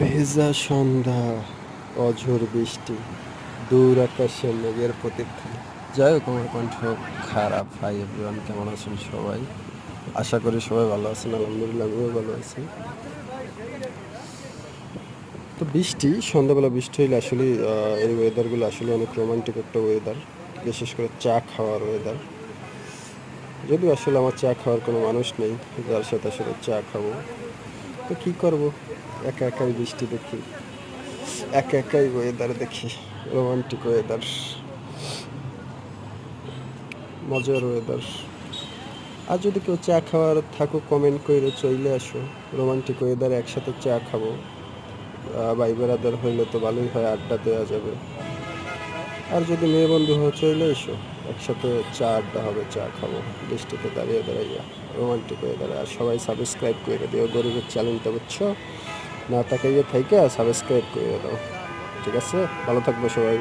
ভেজা সন্ধ্যা, অঝোর বৃষ্টি, দূর আকাশে মেঘের প্রতিধ্বনি। যাই হোক, আমার কণ্ঠ খারাপ। হাই এভরিওয়ান, কেমন আছেন সবাই? আশা করি সবাই ভালো আছেন। আলহামদুলিল্লাহ, আমিও ভালো আছি। তো বৃষ্টি, সন্ধ্যাবেলা বৃষ্টি হইলে আসলে এই ওয়েদারগুলো আসলে অনেক রোমান্টিক একটা ওয়েদার, বিশেষ করে চা খাওয়ার ওয়েদার। যদিও আসলে আমার চা খাওয়ার কোনো মানুষ নেই যার সাথে আসলে চা খাবো, তো কী করব, একা একাই বৃষ্টি দেখি, একা একাই ওয়েদার দেখি, রোমান্টিক ওয়েদার, মজার ওয়েদার। আর যদি কেউ চা খাওয়ার থাকো, কমেন্ট করে চলে আসো। রোমান্টিক ওয়েদারে একসাথে চা খাবো। ভাই বেড়াদার হইলে তো ভালোই হয়, আড্ডা দেওয়া যাবে। আর যদি মেয়ে বন্ধু হয়ে চলে এসো, একসাথে চা আড্ডা হবে, চা খাবো বৃষ্টিতে দাঁড়িয়ে দাঁড়াইয়া, রোমান্টিক ওয়েদারে। আর সবাই সাবস্ক্রাইব করে দিও গরিবের চ্যানেলটা, বুঝছো? না তাকাইয়ে থাইকা সাবস্ক্রাইব করে দাও। ঠিক আছে, ভালো থাকবো সবাই।